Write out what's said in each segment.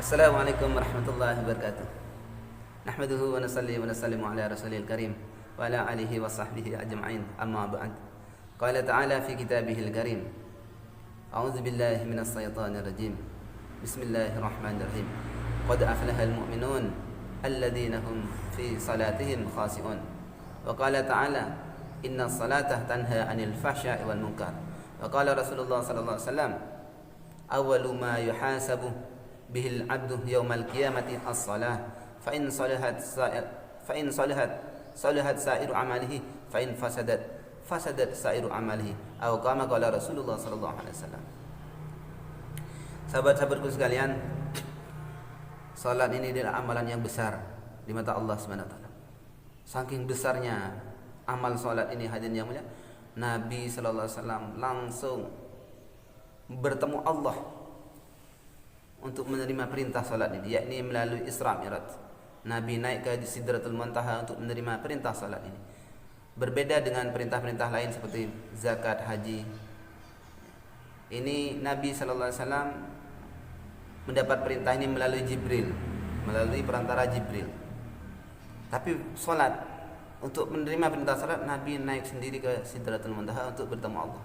Assalamualaikum warahmatullahi wabarakatuh. Nahmaduhu wa nusalli wa nusallimu ala rasulil karim wa ala alihi wa sahbihi ajma'in. Amma ba'd. Qala ta'ala fi kitabihil karim. A'udzu billahi minas syaitonir rajim. Bismillahirrahmanirrahim. Qad aflahal mu'minun alladzina hum fi salatihim khashi'un. Wa qala ta'ala innas salata tanha 'anil fahsya'i wal munkar. Wa qala Rasulullah sallallahu alaihi wasallam awwalu ma yuhasabu bihil abdu yaumal qiyamati as-salah fa in salahat sa'iru amalihi fa in fasadat sa'iru amalihi atau kama qala Rasulullah sallallahu alaihi wasallam. Sahabat-sahabatku sekalian, salat ini adalah amalan yang besar di mata Allah Subhanahu wa taala. Saking besarnya amal salat ini, hadirin yang mulia, Nabi sallallahu alaihi wasallam langsung bertemu Allah untuk menerima perintah salat ini, yakni melalui Isra Mi'raj. Nabi naik ke Sidratul Muntaha untuk menerima perintah salat ini. Berbeda dengan perintah-perintah lain seperti zakat, haji. Ini Nabi sallallahu alaihi wasallam mendapat perintah ini melalui Jibril, melalui perantara Jibril. Tapi salat, untuk menerima perintah salat, Nabi naik sendiri ke Sidratul Muntaha untuk bertemu Allah.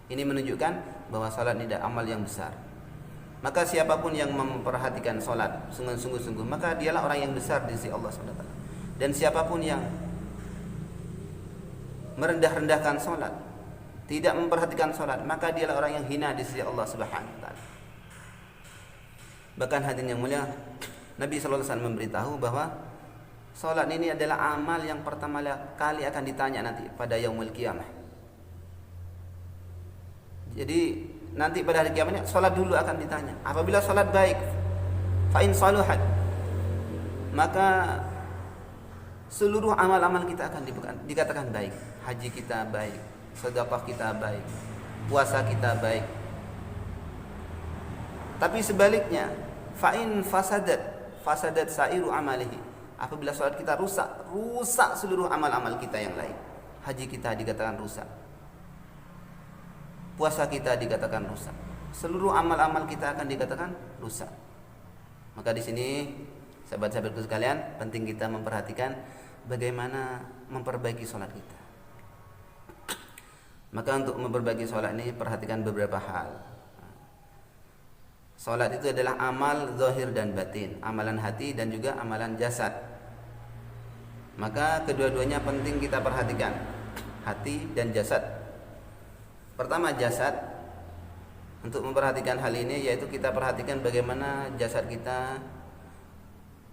Ini menunjukkan bahwa salat ini adalah amal yang besar. Maka siapapun yang memperhatikan solat sungguh-sungguh, maka dialah orang yang besar di sisi Allah SWT. Dan siapapun yang merendah-rendahkan solat, tidak memperhatikan solat, maka dialah orang yang hina di sisi Allah SWT. Bahkan hadirin yang mulia, Nabi SAW memberitahu bahwa solat ini adalah amal yang pertama kali akan ditanya nanti pada yaumul qiyamah. Jadi nanti pada hari kiamatnya salat dulu akan ditanya. Apabila salat baik, fa in saluhat, maka seluruh amal-amal kita akan dikatakan baik. Haji kita baik, sedekah kita baik, puasa kita baik. Tapi sebaliknya, fa in fasadat sa'iru amalihi. Apabila salat kita rusak seluruh amal-amal kita yang lain. Haji kita dikatakan rusak, puasa kita dikatakan rusak, seluruh amal-amal kita akan dikatakan rusak. Maka di sini sahabat-sahabatku sekalian, penting kita memperhatikan bagaimana memperbaiki sholat kita. Maka untuk memperbaiki sholat ini perhatikan beberapa hal. Sholat itu adalah amal zahir dan batin, amalan hati dan juga amalan jasad. Maka kedua-duanya penting kita perhatikan, hati dan jasad. Pertama, jasad. Untuk memperhatikan hal ini yaitu kita perhatikan bagaimana jasad kita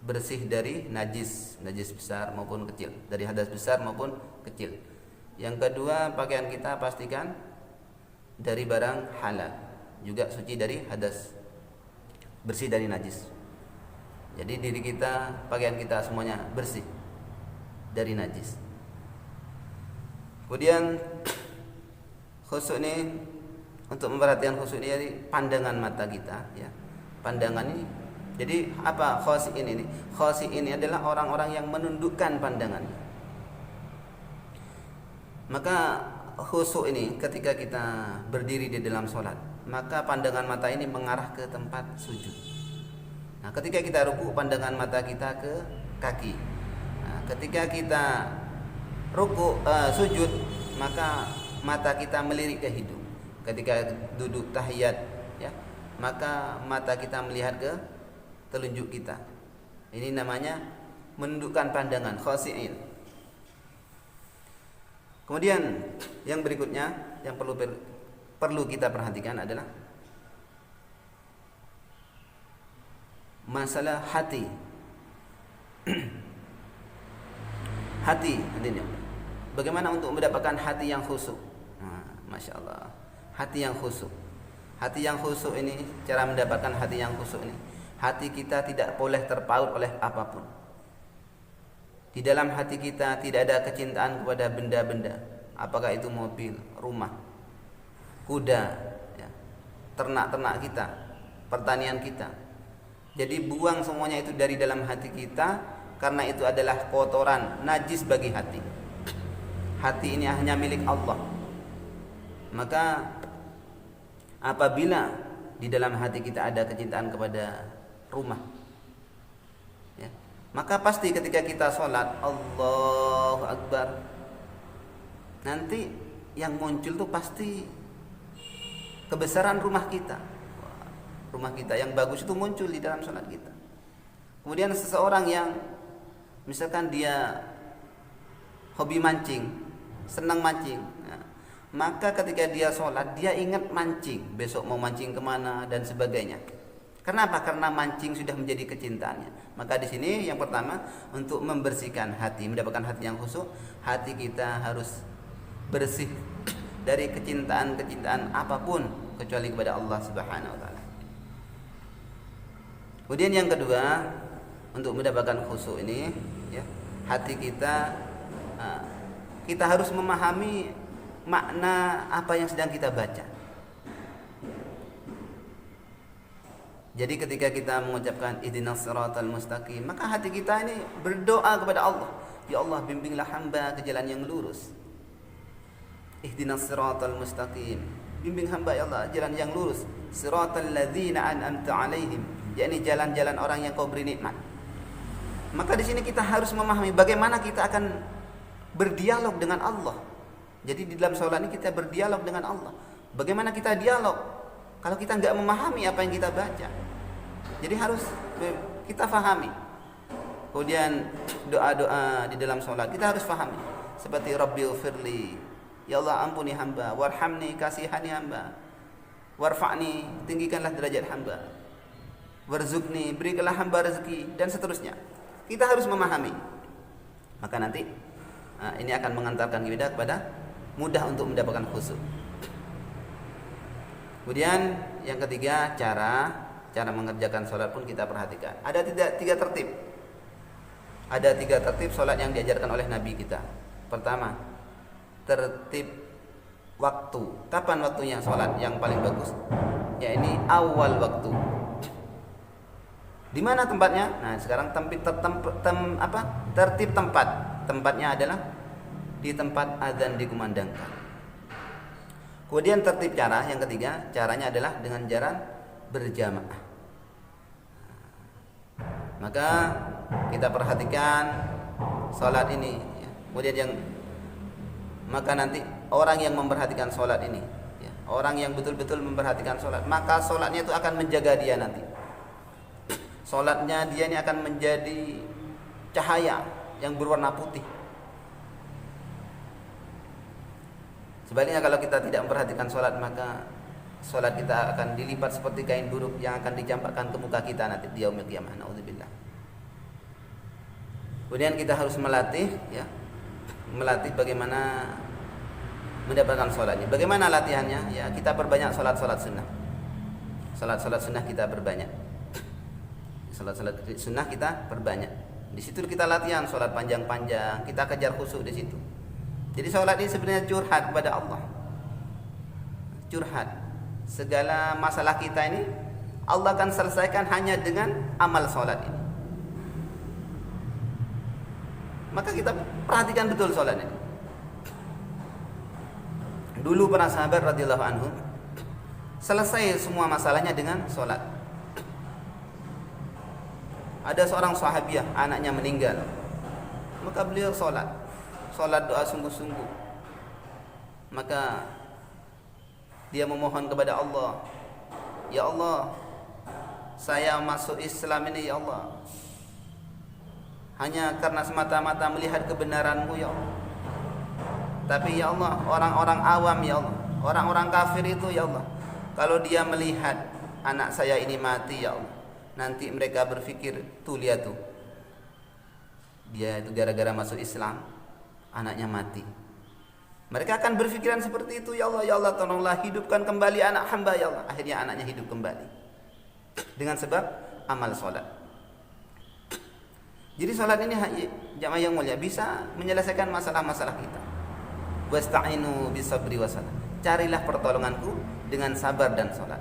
bersih dari najis besar maupun kecil, dari hadas besar maupun kecil. Yang kedua, pakaian kita pastikan dari barang halal, juga suci dari hadas, bersih dari najis. Jadi diri kita, pakaian kita semuanya bersih dari najis. Kemudian khusyuk ini, untuk memperhatikan khusyuk ini, jadi pandangan mata kita, ya. Pandangan ini, jadi apa khosy ini? Khosy ini adalah orang-orang yang menundukkan pandangannya. Maka khusyuk ini ketika kita berdiri di dalam sholat, maka pandangan mata ini mengarah ke tempat sujud. Nah, ketika kita ruku, pandangan mata kita ke kaki. Nah, ketika kita ruku, sujud, maka mata kita melirik ke hidung. Ketika duduk tahiyat, ya, maka mata kita melihat ke telunjuk kita. Ini namanya menundukkan pandangan, khashi'in. Kemudian yang berikutnya yang perlu kita perhatikan adalah masalah hati. Hati, hadirin. Bagaimana untuk mendapatkan hati yang khusyuk? Masya Allah, hati yang khusyuk. Hati yang khusyuk ini, cara mendapatkan hati yang khusyuk ini, hati kita tidak boleh terpaut oleh apapun. Di dalam hati kita tidak ada kecintaan kepada benda-benda, apakah itu mobil, rumah, kuda, ya, ternak-ternak kita, pertanian kita. Jadi buang semuanya itu dari dalam hati kita, karena itu adalah kotoran, najis bagi hati. Hati ini hanya milik Allah. Maka apabila di dalam hati kita ada kecintaan kepada rumah, Maka pasti ketika kita sholat Allahu Akbar, nanti yang muncul tuh pasti kebesaran rumah kita. Rumah kita yang bagus itu muncul di dalam sholat kita. Kemudian seseorang yang misalkan dia hobi mancing, senang mancing, maka ketika dia sholat dia ingat mancing, besok mau mancing kemana dan sebagainya. Kenapa? Karena mancing sudah menjadi kecintaannya. Maka di sini yang pertama, untuk membersihkan hati, mendapatkan hati yang khusyuk, hati kita harus bersih dari kecintaan apapun kecuali kepada Allah Subhanahu wa taala. Kemudian yang kedua, untuk mendapatkan khusyuk ini, ya, hati kita harus memahami makna apa yang sedang kita baca. Jadi ketika kita mengucapkan ihdinas siratal mustaqim, maka hati kita ini berdoa kepada Allah, ya Allah bimbinglah hamba ke jalan yang lurus. Ihdinas siratal mustaqim, bimbing hamba ya Allah jalan yang lurus. Siratal ladzina an'amta 'alaihim, yakni jalan-jalan orang yang Kau beri nikmat. Maka di sini kita harus memahami bagaimana kita akan berdialog dengan Allah. Jadi di dalam sholat ini kita berdialog dengan Allah. Bagaimana kita dialog kalau kita nggak memahami apa yang kita baca? Jadi harus kita fahami. Kemudian doa-doa di dalam sholat kita harus fahami. Seperti Rabbighfirli, ya Allah ampuni hamba, warhamni, kasihani hamba, warfa'ni, tinggikanlah derajat hamba, warzuqni, berikanlah hamba rezeki, dan seterusnya. Kita harus memahami. Maka nanti ini akan mengantarkan kita kepada mudah untuk mendapatkan khusyuk. Kemudian yang ketiga, cara mengerjakan sholat pun kita perhatikan. Ada tiga tertib. Ada 3 tertib sholat yang diajarkan oleh Nabi kita. Pertama, tertib waktu. Kapan waktunya sholat yang paling bagus? Ya ini awal waktu. Di mana tempatnya? Nah sekarang tertib tempat. Tempatnya adalah di tempat azan dikumandangkan. Kemudian tertib cara yang ketiga, caranya adalah dengan jalan berjamaah. Maka kita perhatikan sholat ini, ya. Kemudian maka nanti orang yang memperhatikan sholat ini, ya, orang yang betul-betul memperhatikan sholat, maka sholatnya itu akan menjaga dia nanti. Sholatnya dia ini akan menjadi cahaya yang berwarna putih. Sebaliknya kalau kita tidak memperhatikan sholat, maka sholat kita akan dilipat seperti kain buruk yang akan dicampakkan ke muka kita nanti di yaumil qiyamah. Nauzubillah. Kemudian kita harus melatih bagaimana mendapatkan sholatnya. Bagaimana latihannya? Ya kita perbanyak sholat sunnah. Sholat sunnah kita perbanyak. Sholat sunnah kita perbanyak. Di situ kita latihan sholat panjang-panjang. Kita kejar khusyuk di situ. Jadi sholat ini sebenarnya curhat kepada Allah. Curhat. Segala masalah kita ini Allah akan selesaikan hanya dengan amal sholat ini. Maka kita perhatikan betul sholat ini. Dulu para sahabat radhiyallahu anhu selesai semua masalahnya dengan sholat. Ada seorang sahabiah, anaknya meninggal, maka beliau sholat doa sungguh-sungguh. Maka dia memohon kepada Allah, ya Allah, saya masuk Islam ini ya Allah hanya karena semata-mata melihat kebenaran-Mu ya Allah. Tapi ya Allah, orang-orang awam ya Allah, orang-orang kafir itu ya Allah, kalau dia melihat anak saya ini mati ya Allah, nanti mereka berpikir, tuh lihat tuh, dia itu gara-gara masuk Islam anaknya mati. Mereka akan berpikiran seperti itu, ya Allah tolonglah hidupkan kembali anak hamba ya Allah. Akhirnya anaknya hidup kembali dengan sebab amal sholat. Jadi sholat ini jamaah yang mulia bisa menyelesaikan masalah-masalah kita. Wasta'inu bisabri wasalah. Carilah pertolonganku dengan sabar dan sholat.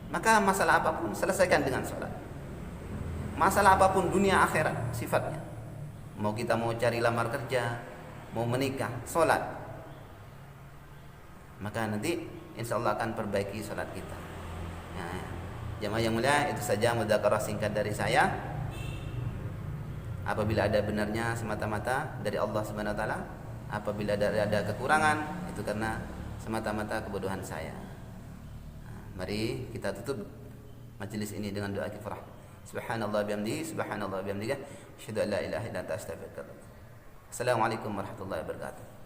Maka masalah apapun selesaikan dengan sholat. Masalah apapun dunia akhirat sifatnya. Mau kita mau cari lamar kerja, mau menikah, sholat. Maka nanti insya Allah akan perbaiki sholat kita. Jamaah yang mulia, itu saja mudzakarah singkat dari saya. Apabila ada benarnya semata-mata dari Allah Subhanahu wa taala. Apabila ada kekurangan itu karena semata-mata kebodohan saya. Mari kita tutup majelis ini dengan doa kifrah. Subhanallah bihamdihi, subhanallah bihamdihi, asyhadu an la ilaha illa anta astaghfiruka wa atubu ilaik. Assalamualaikum warahmatullahi wabarakatuh.